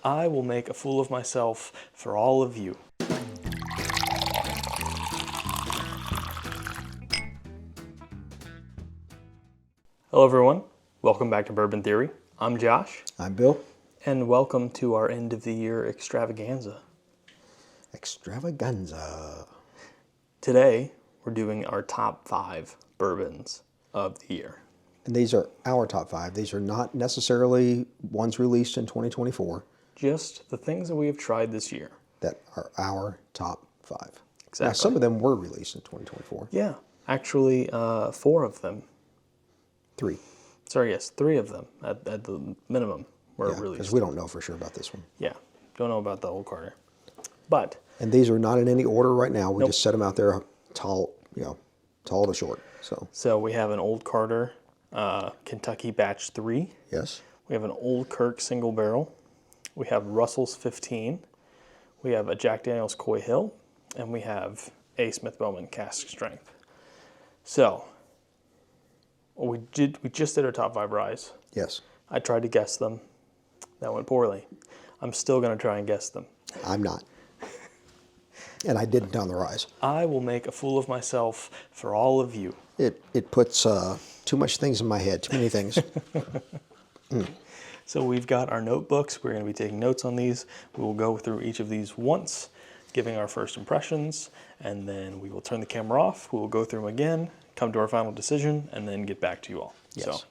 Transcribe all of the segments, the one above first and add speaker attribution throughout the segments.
Speaker 1: I will make a fool of myself for all of you. Hello everyone, welcome back to Bourbon Theory. I'm Josh.
Speaker 2: I'm Bill.
Speaker 1: And welcome to our end of the year extravaganza.
Speaker 2: Extravaganza.
Speaker 1: Today, we're doing our top 5 bourbons of the year.
Speaker 2: And these are our top 5. These are not necessarily ones released in 2024.
Speaker 1: Just the things that we have tried this year.
Speaker 2: That are our top 5.
Speaker 1: Exactly.
Speaker 2: Now, some of them were released in 2024.
Speaker 1: Yeah, actually 4 of them.
Speaker 2: 3.
Speaker 1: Sorry, yes, 3 of them at the minimum were released.
Speaker 2: Because we don't know for sure about this one.
Speaker 1: Yeah, don't know about the Old Carter. But.
Speaker 2: And these are not in any order right now. We just set them out there tall to short.
Speaker 1: So we have an Old Carter Kentucky Batch 3.
Speaker 2: Yes.
Speaker 1: We have an Old Kirk Single Barrel. We have Russell's 15. We have a Jack Daniel's Coy Hill. And we have a Smith Bowman Cask Strength. So, we just did our top 5 ryes.
Speaker 2: Yes.
Speaker 1: I tried to guess them. That went poorly. I'm still going to try and guess them.
Speaker 2: I'm not. And I didn't on the ryes.
Speaker 1: I will make a fool of myself for all of you.
Speaker 2: It puts too much things in my head, too many things.
Speaker 1: So we've got our notebooks. We're going to be taking notes on these. We will go through each of these once, giving our first impressions, and then we will turn the camera off. We will go through them again, come to our final decision, and then get back to you all.
Speaker 2: Yes.
Speaker 1: So,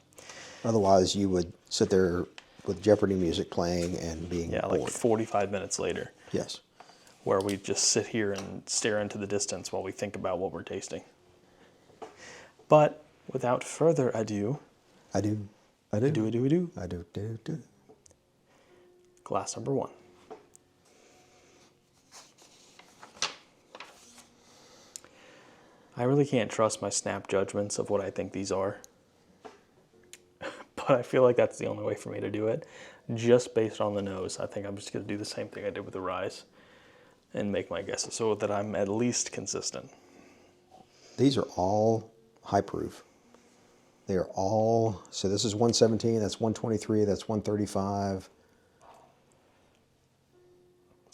Speaker 2: otherwise, you would sit there with Jeopardy music playing and being bored.
Speaker 1: Like 45 minutes later.
Speaker 2: Yes.
Speaker 1: Where we just sit here and stare into the distance while we think about what we're tasting. But without further ado.
Speaker 2: Do.
Speaker 1: Glass number 1. I really can't trust my snap judgments of what I think these are. But I feel like that's the only way for me to do it. Just based on the nose. I think I'm just going to do the same thing I did with the ryes and make my guesses so that I'm at least consistent.
Speaker 2: These are all high proof. They are all, so this is 117, that's 123, that's 135.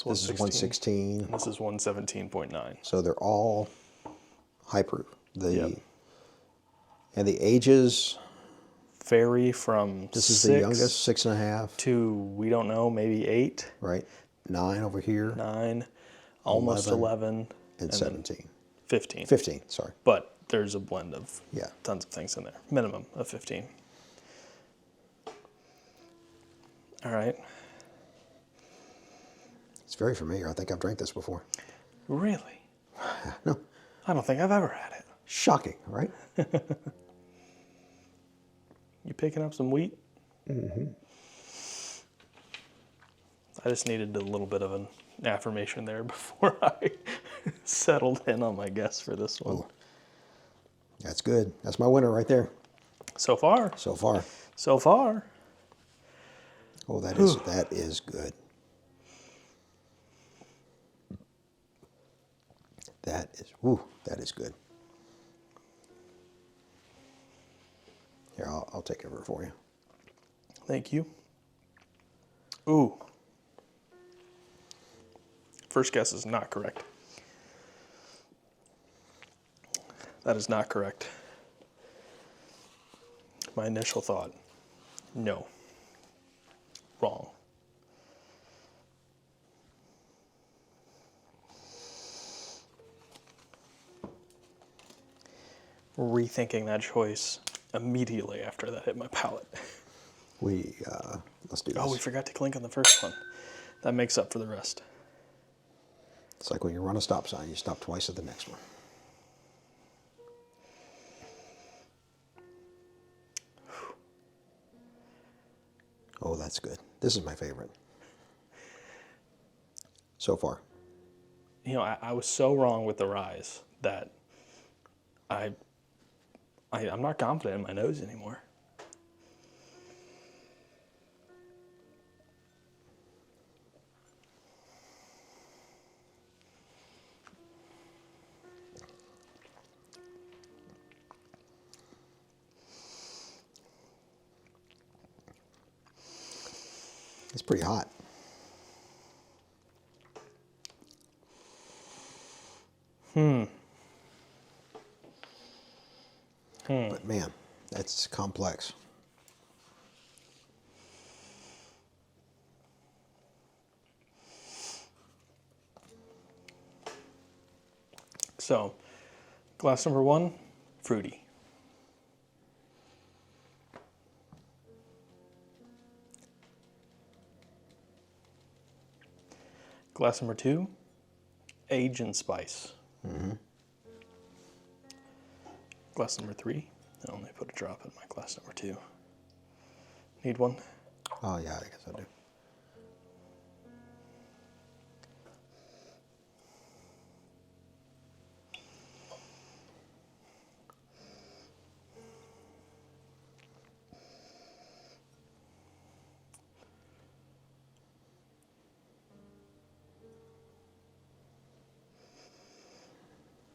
Speaker 2: This is 116.
Speaker 1: And this is 117.9.
Speaker 2: So they're all high proof.
Speaker 1: Yep.
Speaker 2: And the ages
Speaker 1: vary from
Speaker 2: this is the youngest, 6.5.
Speaker 1: To, we don't know, maybe 8.
Speaker 2: Right. 9 over here.
Speaker 1: 9, almost 11.
Speaker 2: And 17.
Speaker 1: 15.
Speaker 2: 15, sorry.
Speaker 1: But there's a blend of
Speaker 2: Yeah.
Speaker 1: tons of things in there. Minimum of 15. All right.
Speaker 2: It's very familiar. I think I've drank this before.
Speaker 1: Really?
Speaker 2: No.
Speaker 1: I don't think I've ever had it.
Speaker 2: Shocking, right?
Speaker 1: You picking up some wheat?
Speaker 2: Mm-hmm.
Speaker 1: I just needed a little bit of an affirmation there before I settled in on my guess for this one.
Speaker 2: Ooh. That's good. That's my winner right there.
Speaker 1: So far.
Speaker 2: So far.
Speaker 1: So far.
Speaker 2: Oh, that is good. That is good. Here, I'll take over for you.
Speaker 1: Thank you. Ooh. First guess is not correct. That is not correct. My initial thought, no. Wrong. Rethinking that choice immediately after that hit my palate.
Speaker 2: Let's do this.
Speaker 1: Oh, we forgot to clink on the first one. That makes up for the rest.
Speaker 2: It's like when you run a stop sign, you stop twice at the next one. Oh, that's good. This is my favorite. So far.
Speaker 1: You know, I was so wrong with the ryes that I'm not confident in my nose anymore.
Speaker 2: It's pretty hot. But man, that's complex.
Speaker 1: So, glass number 1, fruity. Glass number 2, age and spice. Glass number 3, I only put a drop in my glass number 2. Need one?
Speaker 2: Oh yeah, I guess I do.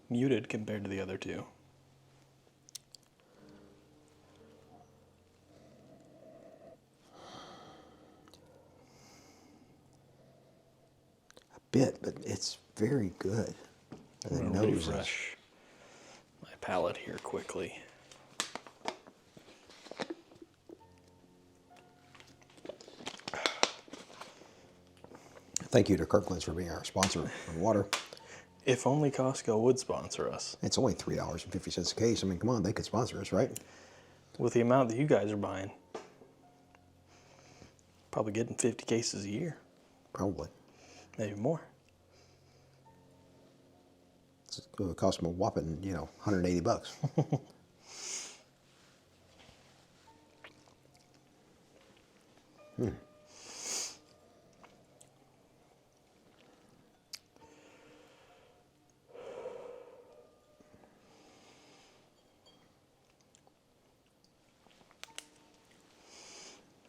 Speaker 1: Muted compared to the other two.
Speaker 2: A bit, but it's very good. And the
Speaker 1: I'm gonna
Speaker 2: nose is,
Speaker 1: refresh my palate here quickly.
Speaker 2: thank you to Kirkland's for being our sponsor on water.
Speaker 1: If only Costco would sponsor us.
Speaker 2: It's only $3.50 a case. I mean, come on, they could sponsor us, right?
Speaker 1: With the amount that you guys are buying. Probably getting 50 cases a year.
Speaker 2: Probably.
Speaker 1: Maybe more.
Speaker 2: It's going to cost them a whopping, $180.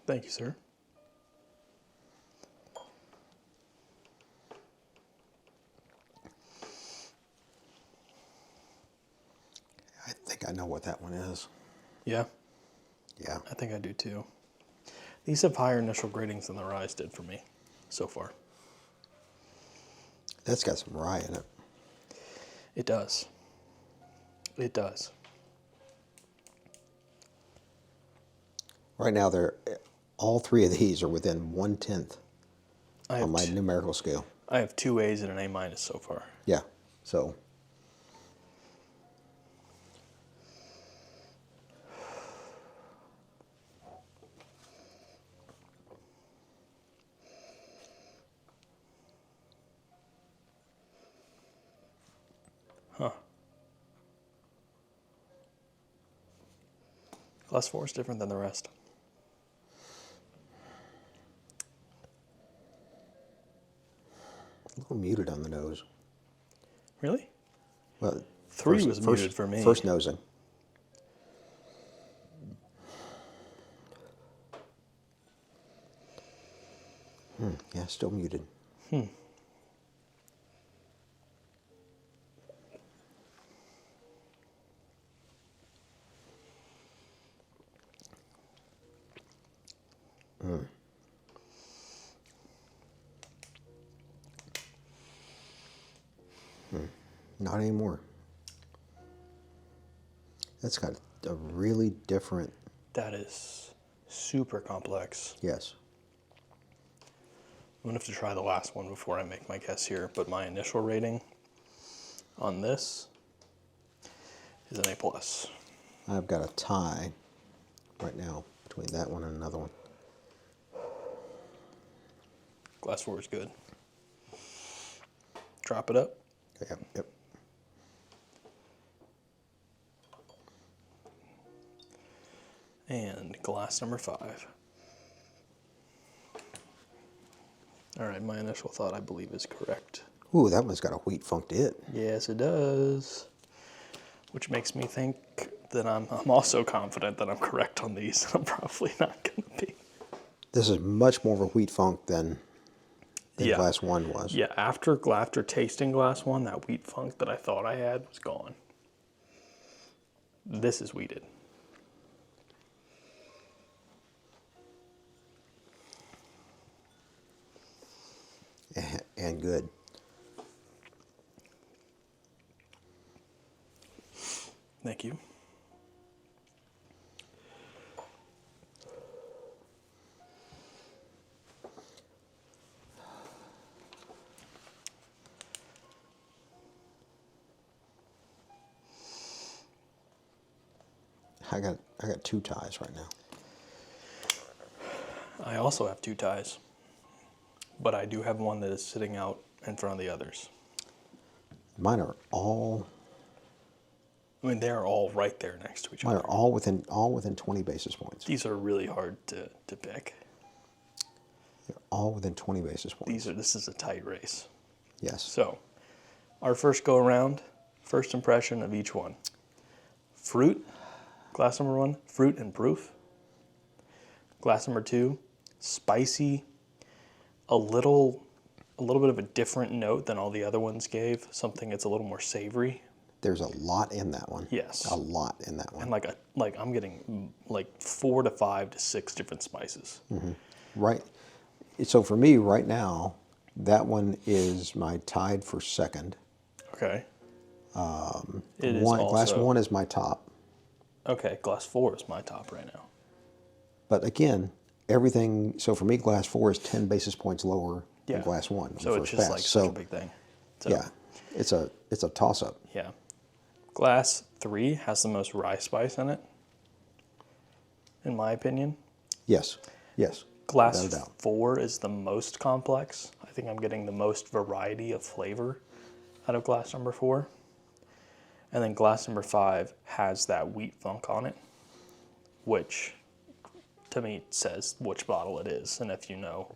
Speaker 1: Thank you, sir.
Speaker 2: I think I know what that one is.
Speaker 1: Yeah,
Speaker 2: Yeah.
Speaker 1: I think I do too. These have higher initial gradings than the Rye's did for me so far.
Speaker 2: That's got some rye in it.
Speaker 1: It does. It does.
Speaker 2: Right now, all three of these are within 1/10
Speaker 1: I
Speaker 2: on
Speaker 1: have,
Speaker 2: my numerical scale.
Speaker 1: I have 2 A's and an A minus so far.
Speaker 2: Yeah. So,
Speaker 1: Huh. Glass 4 is different than the rest.
Speaker 2: a little muted on the nose.
Speaker 1: Really?
Speaker 2: Well,
Speaker 1: 3 was muted for me.
Speaker 2: First nosing. Yeah, still muted. Not anymore. That's got a really different,
Speaker 1: That is super complex.
Speaker 2: yes.
Speaker 1: I'm going to have to try the last one before I make my guess here, but my initial rating on this is an A+.
Speaker 2: I've got a tie right now between that one and another one.
Speaker 1: Glass 4 is good. Drop it up.
Speaker 2: Yep, yep.
Speaker 1: And glass number 5. All right, my initial thought, I believe, is correct.
Speaker 2: Ooh, that one's got a wheat funk to it.
Speaker 1: Yes, it does. Which makes me think that I'm also confident that I'm correct on these. I'm probably not going to be.
Speaker 2: This is much more of a wheat funk than
Speaker 1: Yeah.
Speaker 2: glass 1 was.
Speaker 1: Yeah, after tasting glass 1, that wheat funk that I thought I had was gone. This is wheated.
Speaker 2: And good.
Speaker 1: Thank you.
Speaker 2: I got 2 ties right now.
Speaker 1: I also have 2 ties, but I do have one that is sitting out in front of the others.
Speaker 2: Mine are all.
Speaker 1: I mean, they're all right there next to each
Speaker 2: Mine
Speaker 1: other.
Speaker 2: are all within 20 basis points.
Speaker 1: These are really hard to pick.
Speaker 2: They're all within 20 basis points.
Speaker 1: This is a tight race.
Speaker 2: Yes.
Speaker 1: So, our first go around, first impression of each one. Fruit, glass number 1, fruit and proof. Glass number 2, spicy, a little bit of a different note than all the other ones gave. Something that's a little more savory.
Speaker 2: There's a lot in that one.
Speaker 1: Yes.
Speaker 2: A lot in that one.
Speaker 1: And I'm getting like 4 to 5 to 6 different spices.
Speaker 2: Right. So for me right now, that one is my tied for second.
Speaker 1: Okay.
Speaker 2: Glass 1 is my top.
Speaker 1: Okay, glass 4 is my top right now.
Speaker 2: But again, everything. So for me, glass 4 is 10 basis points lower than glass 1.
Speaker 1: So it's just like such a big thing. So,
Speaker 2: yeah, it's a toss up.
Speaker 1: Yeah. Glass 3 has the most rye spice in it, in my opinion.
Speaker 2: Yes.
Speaker 1: Glass
Speaker 2: Without a doubt.
Speaker 1: 4 is the most complex. I think I'm getting the most variety of flavor out of glass number 4. And then glass number 5 has that wheat funk on it, which to me says which bottle it is. And if you know,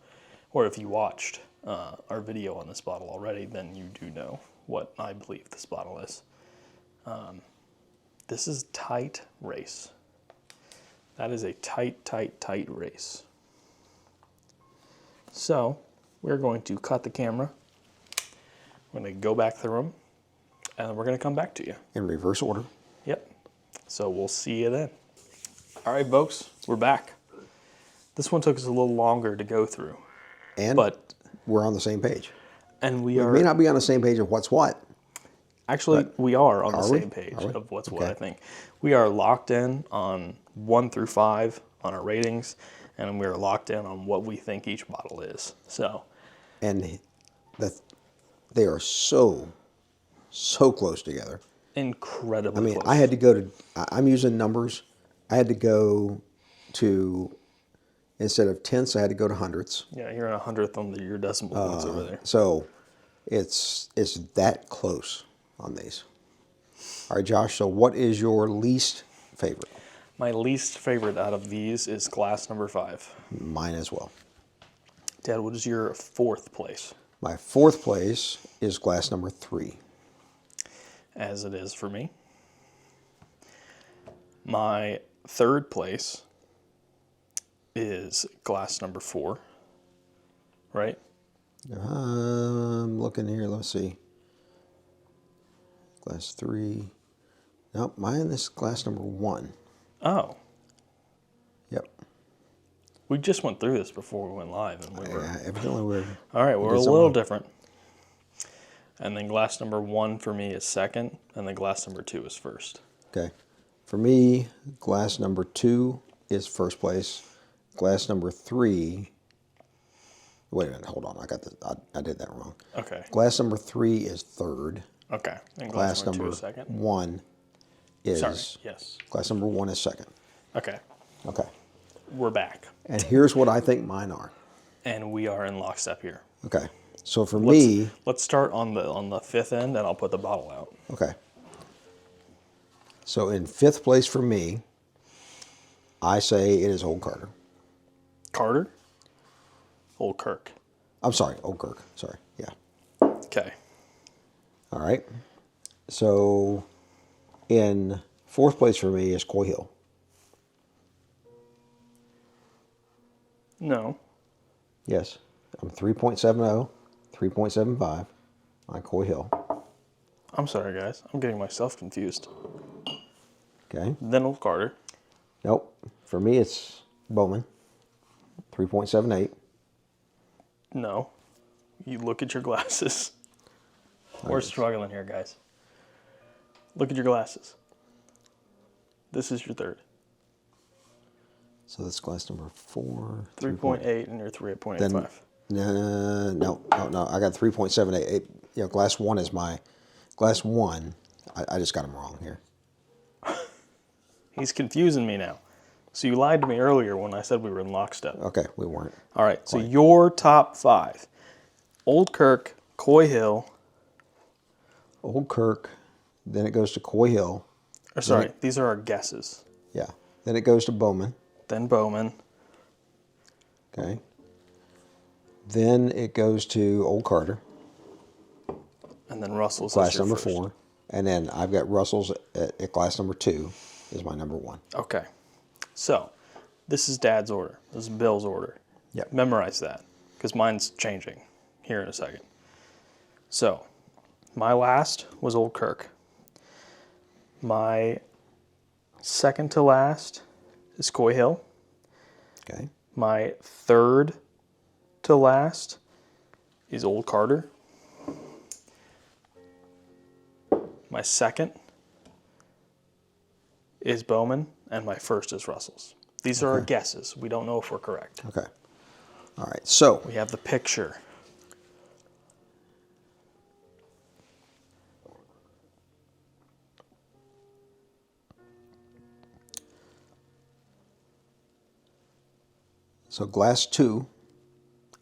Speaker 1: or if you watched our video on this bottle already, then you do know what I believe this bottle is. This is tight race. That is a tight race. So we're going to cut the camera. We're going to go back through them, and then we're going to come back to you.
Speaker 2: In reverse order.
Speaker 1: Yep. So we'll see you then. All right, folks, we're back. This one took us a little longer to go through.
Speaker 2: But we're on the same page.
Speaker 1: And
Speaker 2: We may not be on the same page of what's what.
Speaker 1: Actually, we are on the
Speaker 2: Are we?
Speaker 1: same page
Speaker 2: Are we?
Speaker 1: of what's what,
Speaker 2: Okay.
Speaker 1: I think. We are locked in on 1 through 5 on our ratings, and we are locked in on what we think each bottle is. So,
Speaker 2: And they are so close together.
Speaker 1: incredibly
Speaker 2: I mean,
Speaker 1: close.
Speaker 2: I had to go to, I'm using numbers. I had to go to, instead of tenths, I had to go to hundredths.
Speaker 1: Yeah, you're in 100th on your decimal points over there.
Speaker 2: So it's that close on these. All right, Josh, so what is your least favorite?
Speaker 1: My least favorite out of these is glass number 5.
Speaker 2: Mine as well.
Speaker 1: Dad, what is your 4th place?
Speaker 2: My 4th place is glass number 3.
Speaker 1: As it is for me. My 3rd place is glass number 4, right?
Speaker 2: I'm looking here, let's see. Glass 3. Nope, mine is glass number 1.
Speaker 1: Oh,
Speaker 2: Yep.
Speaker 1: we just went through this before we went live, and we were
Speaker 2: Evidently we're...
Speaker 1: all right. We're a
Speaker 2: did
Speaker 1: little
Speaker 2: something.
Speaker 1: different. And then glass number 1 for me is 2nd, and then glass number 2 is 1st.
Speaker 2: Okay. For me, glass number 2 is 1st place. Glass number 3... Wait a minute, hold on. I did that wrong.
Speaker 1: Okay.
Speaker 2: Glass number 3 is 3rd.
Speaker 1: Okay. And
Speaker 2: Glass
Speaker 1: number 2
Speaker 2: number
Speaker 1: is 2nd.
Speaker 2: 1 is...
Speaker 1: Sorry. Yes.
Speaker 2: Glass number 1 is 2nd.
Speaker 1: Okay.
Speaker 2: Okay.
Speaker 1: We're back,
Speaker 2: And here's what I think mine are.
Speaker 1: and we are in lockstep here.
Speaker 2: Okay. So for me...
Speaker 1: Let's start on the 5th end, and I'll put the bottle out.
Speaker 2: Okay. So in 5th place for me, I say it is Old Carter.
Speaker 1: Carter. Old Kirk.
Speaker 2: I'm sorry, Old Kirk. Sorry. Yeah.
Speaker 1: Okay.
Speaker 2: All right. So in 4th place for me is Coy Hill.
Speaker 1: No.
Speaker 2: Yes. I'm 3.70, 3.75 on Coy Hill.
Speaker 1: I'm sorry, guys. I'm getting myself confused.
Speaker 2: Okay.
Speaker 1: Then Old Carter.
Speaker 2: Nope. For me, it's Bowman, 3.78.
Speaker 1: No. You look at your glasses. We're struggling here, guys. Look at your glasses. This is your third.
Speaker 2: So that's glass number 4.
Speaker 1: 3.8 and you're 3 at 0.85.
Speaker 2: Then, no. I got 3.78. You know, glass 1 is my... Glass 1, I just got them wrong here.
Speaker 1: He's confusing me now. So you lied to me earlier when I said we were in lockstep.
Speaker 2: Okay, we weren't.
Speaker 1: All right, so your top 5. Old Kirk, Coy Hill.
Speaker 2: Old Kirk, then it goes to Coy Hill.
Speaker 1: Or sorry, these are our guesses.
Speaker 2: Yeah. Then it goes to Bowman.
Speaker 1: Then Bowman.
Speaker 2: Okay. Then it goes to Old Carter.
Speaker 1: And then Russell's
Speaker 2: Glass
Speaker 1: is your
Speaker 2: number
Speaker 1: first.
Speaker 2: 4. And then I've got Russell's at glass number 2 is my number 1.
Speaker 1: Okay. So, this is Dad's order. This is Bill's order.
Speaker 2: Yep.
Speaker 1: Memorize that, because mine's changing here in a second. So, my last was Old Kirk. My second to last is Coy Hill.
Speaker 2: Okay.
Speaker 1: My third to last is Old Carter. My second is Bowman, and my first is Russell's. These are our guesses. We don't know if we're correct.
Speaker 2: Okay. All right. So,
Speaker 1: We have the picture.
Speaker 2: glass 2.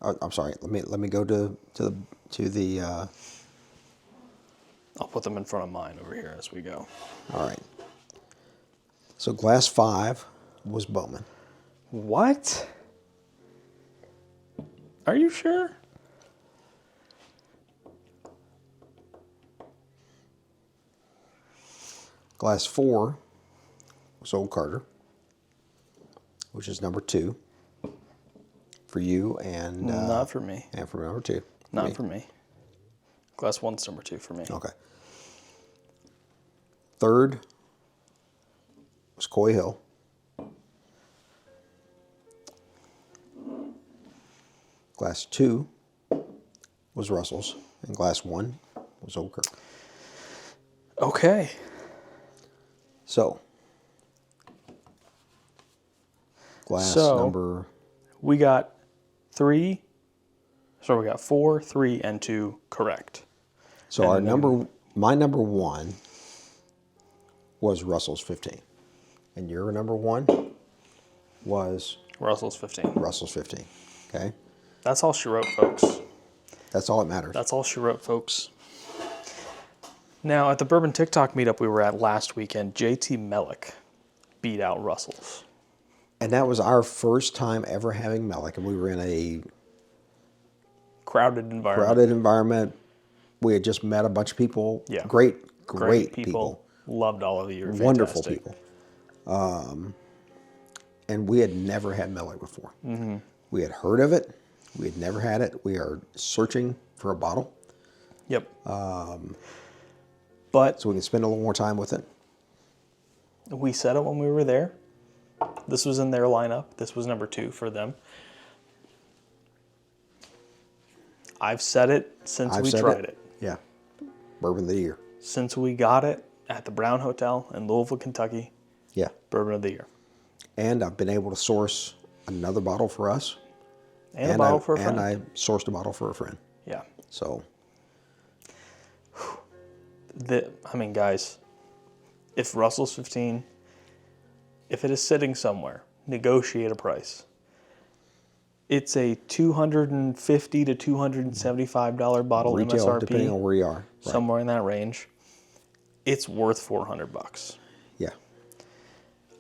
Speaker 2: I'm sorry. Let me go to the.
Speaker 1: I'll put them in front of mine over here as we go.
Speaker 2: All right. So glass 5 was Bowman.
Speaker 1: What? Are you sure?
Speaker 2: Glass 4 was Old Carter, which is number 2 for you and
Speaker 1: Not for me.
Speaker 2: and for number 2.
Speaker 1: Not for me. Glass 1's number 2 for me.
Speaker 2: Okay. Third was Coy Hill. Glass 2 was Russell's, and glass 1 was Old Kirk.
Speaker 1: Okay.
Speaker 2: So, glass number...
Speaker 1: We got 3. So we got 4, 3, and 2 correct.
Speaker 2: So my number 1 was Russell's 15. And your number 1 was
Speaker 1: Russell's 15.
Speaker 2: Russell's 15. Okay?
Speaker 1: That's all she wrote, folks.
Speaker 2: That's all that matters.
Speaker 1: That's all she wrote, folks. Now, at the Bourbon TikTok meetup we were at last weekend, JT Mellick beat out Russell's.
Speaker 2: And that was our first time ever having Mellick, and we were in a
Speaker 1: Crowded environment.
Speaker 2: We had just met a bunch of people.
Speaker 1: Yeah.
Speaker 2: Great people.
Speaker 1: Loved all of you.
Speaker 2: Wonderful people. And we had never had Mellick before. Mm-hmm. We had heard of it. We had never had it. We are searching for a bottle.
Speaker 1: Yep.
Speaker 2: But so we can spend a little more time with it.
Speaker 1: We said it when we were there. This was in their lineup. This was number 2 for them. I've said it since we tried it.
Speaker 2: Yeah. Bourbon of the year.
Speaker 1: Since we got it at the Brown Hotel in Louisville, Kentucky.
Speaker 2: Yeah.
Speaker 1: Bourbon of the year.
Speaker 2: And I've been able to source another bottle for us.
Speaker 1: And a bottle for a friend.
Speaker 2: And I sourced a bottle for a friend.
Speaker 1: Yeah.
Speaker 2: So.
Speaker 1: I mean, guys, if Russell's 15, if it is sitting somewhere, negotiate a price. It's a $250 to $275 bottle
Speaker 2: retail,
Speaker 1: MSRP.
Speaker 2: depending on where you are. Right.
Speaker 1: Somewhere in that range. It's worth $400.
Speaker 2: Yeah.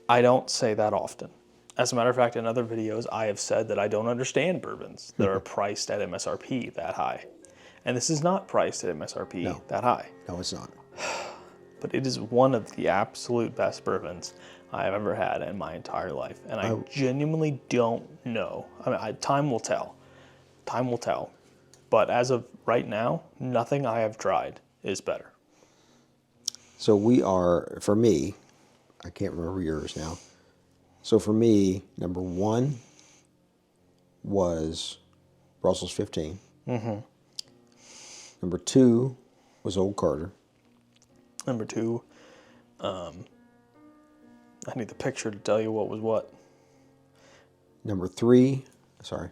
Speaker 1: I don't say that often. As a matter of fact, in other videos, I have said that I don't understand bourbons that are priced at MSRP that high. And this is not priced at MSRP that high.
Speaker 2: No, it's not.
Speaker 1: But it is one of the absolute best bourbons I have ever had in my entire life. And I genuinely don't know. I mean, time will tell. Time will tell. But as of right now, nothing I have tried is better.
Speaker 2: So we are, for me, I can't remember yours now. So for me, number 1 was Russell's 15. Mm-hmm. Number 2 was Old Carter.
Speaker 1: Number 2, I need the picture to tell you what was what.
Speaker 2: Number 3, sorry.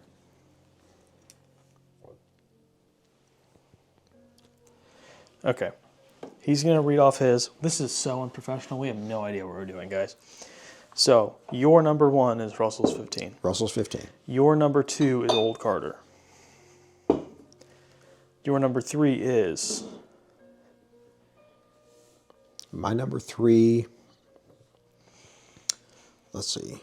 Speaker 1: Okay. He's going to read off his. This is so unprofessional. We have no idea what we're doing, guys. So, your number 1 is Russell's 15.
Speaker 2: Russell's 15.
Speaker 1: Your number 2 is Old Carter. Your number 3 is...
Speaker 2: My number 3, let's see,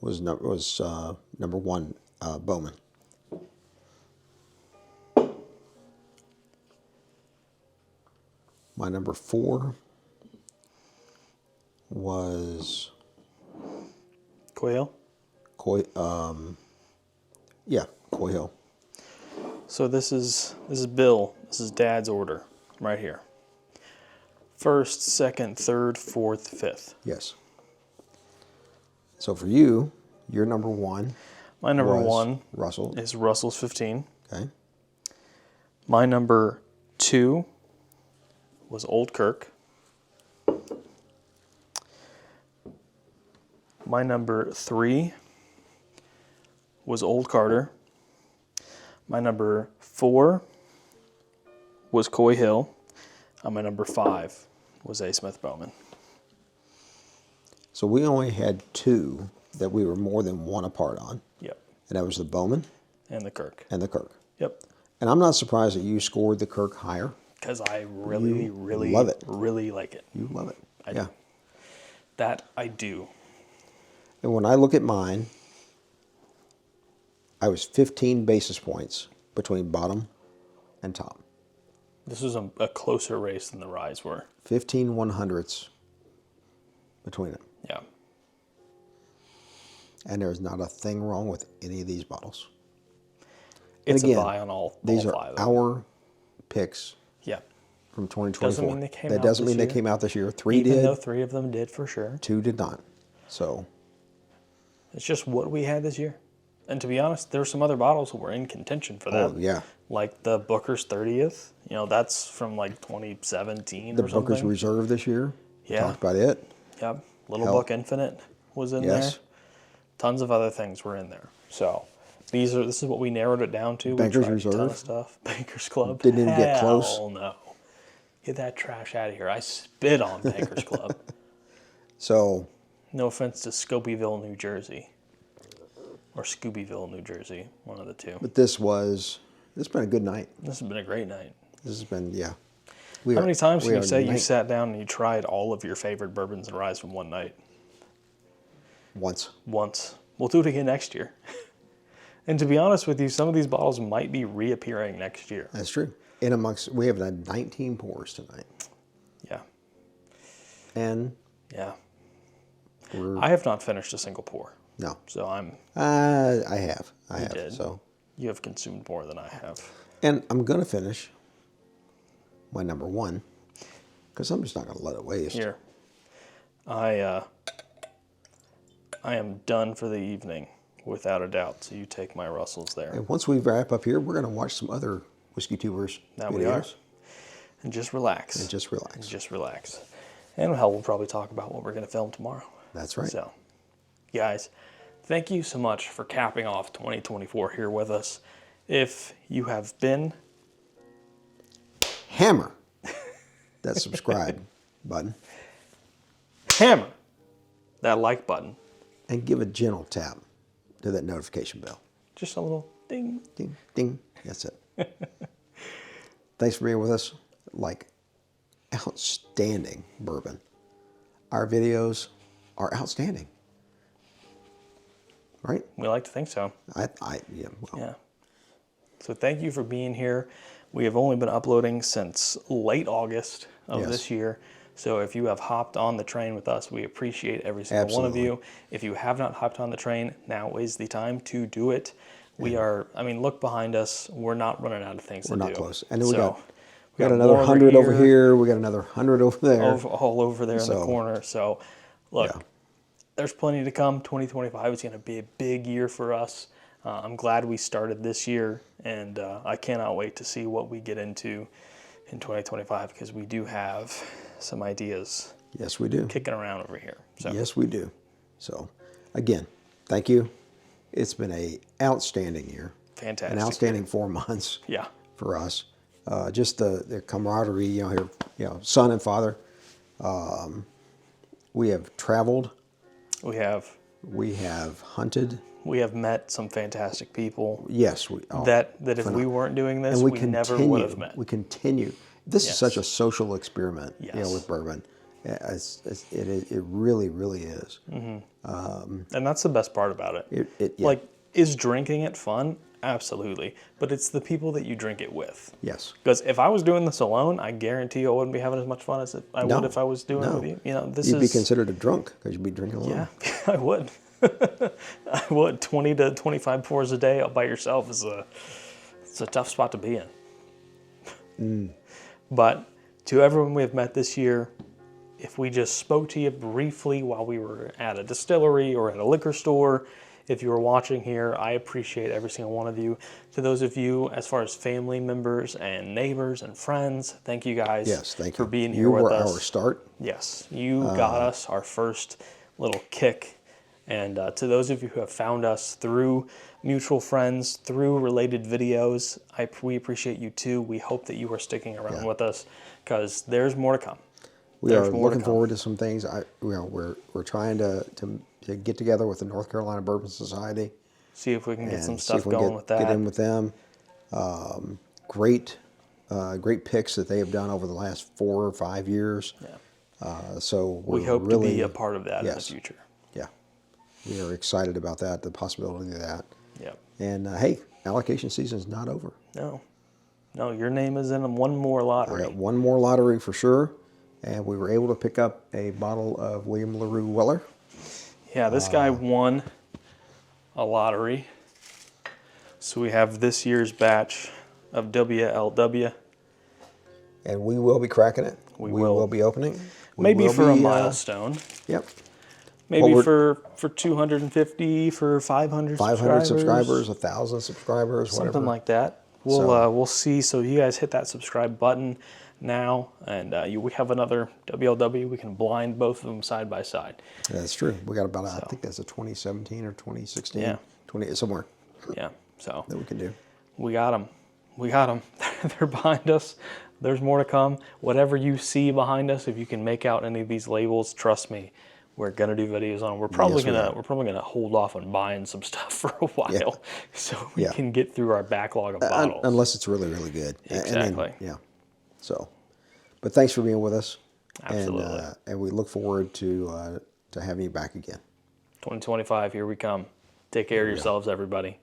Speaker 2: was number 1, Bowman. My number 4 was
Speaker 1: Coy Hill?
Speaker 2: Coy Hill.
Speaker 1: So this is Bill. This is Dad's order right here. 1st, 2nd, 3rd, 4th, 5th.
Speaker 2: Yes. So for you, your number 1.
Speaker 1: My number 1
Speaker 2: Russell
Speaker 1: is Russell's 15.
Speaker 2: Okay.
Speaker 1: My number 2 was Old Kirk. My number 3 was Old Carter. My number 4 was Coy Hill. And my number 5 was A. Smith Bowman.
Speaker 2: So we only had 2 that we were more than 1 apart on.
Speaker 1: Yep.
Speaker 2: And that was the Bowman
Speaker 1: And the Kirk.
Speaker 2: and the Kirk.
Speaker 1: Yep.
Speaker 2: And I'm not surprised that you scored the Kirk higher.
Speaker 1: Because I really
Speaker 2: love it.
Speaker 1: really like it.
Speaker 2: You love it.
Speaker 1: I do. That I do.
Speaker 2: And when I look at mine, I was 15 basis points between bottom and top.
Speaker 1: This was a closer race than the Ryes were.
Speaker 2: 15 100ths between them.
Speaker 1: Yeah.
Speaker 2: And there's not a thing wrong with any of these bottles.
Speaker 1: It's
Speaker 2: again,
Speaker 1: a buy on all
Speaker 2: these
Speaker 1: 5
Speaker 2: are
Speaker 1: of them.
Speaker 2: our picks
Speaker 1: Yeah.
Speaker 2: from 2024.
Speaker 1: Doesn't mean they came
Speaker 2: that
Speaker 1: out
Speaker 2: doesn't
Speaker 1: this
Speaker 2: mean they
Speaker 1: year.
Speaker 2: came out this year. 3
Speaker 1: Even
Speaker 2: did,
Speaker 1: though 3 of them did for sure.
Speaker 2: 2 did not. So
Speaker 1: It's just what we had this year. And to be honest, there's some other bottles that were in contention for that.
Speaker 2: oh yeah,
Speaker 1: Like the Booker's 30th. You know, that's from like 2017
Speaker 2: the
Speaker 1: or something.
Speaker 2: Booker's Reserve this year.
Speaker 1: Yeah.
Speaker 2: Talked about it.
Speaker 1: Yep. Little
Speaker 2: Hell.
Speaker 1: Book Infinite was in
Speaker 2: Yes.
Speaker 1: there. Tons of other things were in there. So this is what we narrowed it down to.
Speaker 2: Banker's
Speaker 1: we tried a ton
Speaker 2: Reserve?
Speaker 1: of stuff. Bankers Club.
Speaker 2: Didn't even get close.
Speaker 1: Hell no. Get that trash out of here. I spit on Bankers Club.
Speaker 2: So
Speaker 1: No offense to Scopeyville, New Jersey. Or Scoobyville, New Jersey. One of the two.
Speaker 2: but it's been a good night.
Speaker 1: This has been a great night.
Speaker 2: This has been, yeah.
Speaker 1: How many times can you say you
Speaker 2: night-
Speaker 1: sat down and you tried all of your favorite bourbons and ryes from one night?
Speaker 2: Once.
Speaker 1: Once. We'll do it again next year. And to be honest with you, some of these bottles might be reappearing next year.
Speaker 2: That's true. We have 19 pours tonight.
Speaker 1: Yeah.
Speaker 2: And
Speaker 1: Yeah.
Speaker 2: we're,
Speaker 1: I have not finished a single pour.
Speaker 2: no.
Speaker 1: So
Speaker 2: I have. I have.
Speaker 1: did.
Speaker 2: So,
Speaker 1: you have consumed more than I have.
Speaker 2: and I'm going to finish my number 1 because I'm just not going to let it waste.
Speaker 1: Here. I am done for the evening, without a doubt. So you take my Russells there.
Speaker 2: And once we wrap up here, we're going to watch some other Whiskey Tubers
Speaker 1: Now
Speaker 2: videos
Speaker 1: we are. And just relax.
Speaker 2: and just relax.
Speaker 1: And just relax. And hell, we'll probably talk about what we're going to film tomorrow.
Speaker 2: That's right.
Speaker 1: So, guys, thank you so much for capping off 2024 here with us. If you have been,
Speaker 2: Hammer that subscribe button
Speaker 1: hammer that like button.
Speaker 2: and give a gentle tap to that notification bell.
Speaker 1: Just a little ding.
Speaker 2: Ding, ding. That's it. Thanks for being with us. Like, outstanding bourbon. Our videos are outstanding. Right?
Speaker 1: We like to think so.
Speaker 2: Yeah, well,
Speaker 1: Yeah. So thank you for being here. We have only been uploading since late August of
Speaker 2: Yes.
Speaker 1: this year. So if you have hopped on the train with us, we appreciate every single one of
Speaker 2: Absolutely.
Speaker 1: you. If you have not hopped on the train, now is the time to do it. We are, look behind us. We're not running out of things to do.
Speaker 2: we're not close. And then we
Speaker 1: So,
Speaker 2: got another
Speaker 1: more
Speaker 2: 100 over here. We got another 100 over there.
Speaker 1: all over there in the
Speaker 2: So,
Speaker 1: corner. So, look,
Speaker 2: yeah.
Speaker 1: there's plenty to come. 2025 is going to be a big year for us. I'm glad we started this year, and I cannot wait to see what we get into in 2025 because we do have some ideas
Speaker 2: Yes, we do.
Speaker 1: kicking around over here. So
Speaker 2: Yes, we do. So, again, thank you. It's been a outstanding year.
Speaker 1: fantastic.
Speaker 2: An outstanding 4 months.
Speaker 1: Yeah.
Speaker 2: For us. Just the camaraderie, here, son and father. We have traveled.
Speaker 1: We have
Speaker 2: Hunted.
Speaker 1: we have met some fantastic people.
Speaker 2: Yes,
Speaker 1: that if we weren't doing this,
Speaker 2: and
Speaker 1: we never would have met.
Speaker 2: We continue. This is
Speaker 1: Yes.
Speaker 2: such a social experiment,
Speaker 1: Yes.
Speaker 2: with bourbon. It really, really is.
Speaker 1: And that's the best part about it.
Speaker 2: Yeah.
Speaker 1: Like, is drinking it fun? Absolutely. But it's the people that you drink it with.
Speaker 2: Yes.
Speaker 1: Because if I was doing this alone, I guarantee you I wouldn't be having as much fun as I would if I was doing it with you.
Speaker 2: You'd be considered a drunk because you'd be drinking alone.
Speaker 1: Yeah, I would. I would. 20 to 25 pours a day all by yourself it's a tough spot to be in. But to everyone we have met this year, if we just spoke to you briefly while we were at a distillery or at a liquor store, if you were watching here, I appreciate every single one of you. To those of you, as far as family members and neighbors and friends, thank you guys for being here with us.
Speaker 2: You were our start.
Speaker 1: Yes, you got us our first little kick. And to those of you who have found us through mutual friends, through related videos, we appreciate you too. We hope that you are sticking around with us because there's more to come.
Speaker 2: We are looking forward to some things. We're trying to get together with the North Carolina Bourbon Society.
Speaker 1: See if we can get some stuff going with that.
Speaker 2: Get in with them. Great picks that they have done over the last 4 or 5 years.
Speaker 1: Yeah.
Speaker 2: So
Speaker 1: we hope to be a part of that in the future.
Speaker 2: Yeah. We are excited about that, the possibility of that.
Speaker 1: Yeah.
Speaker 2: And hey, allocation season is not over.
Speaker 1: No, your name is in one more lottery.
Speaker 2: I got one more lottery for sure. And we were able to pick up a bottle of William LaRue Weller.
Speaker 1: Yeah, this guy won a lottery. So we have this year's batch of WLW.
Speaker 2: And we will be cracking it. We will be opening.
Speaker 1: Maybe for a milestone.
Speaker 2: Yep.
Speaker 1: Maybe for 250, for 500
Speaker 2: subscribers, 1,000 subscribers,
Speaker 1: something
Speaker 2: whatever.
Speaker 1: like that. We'll see. So you guys hit that subscribe button now, and we have another WLW. We can blind both of them side by side.
Speaker 2: That's true. We got about, I think that's a 2017 or 2016.
Speaker 1: Yeah.
Speaker 2: 20 somewhere.
Speaker 1: Yeah. So
Speaker 2: that we can do.
Speaker 1: We got them. They're behind us. There's more to come. Whatever you see behind us, if you can make out any of these labels, trust me, we're gonna do videos on them. We're probably gonna hold off on buying some stuff for a while, so we can get through our backlog of bottles.
Speaker 2: Unless it's really, really good.
Speaker 1: Exactly.
Speaker 2: So, but thanks for being with us.
Speaker 1: Absolutely.
Speaker 2: And we look forward to having you back again.
Speaker 1: 2025, here we come. Take care of yourselves, everybody.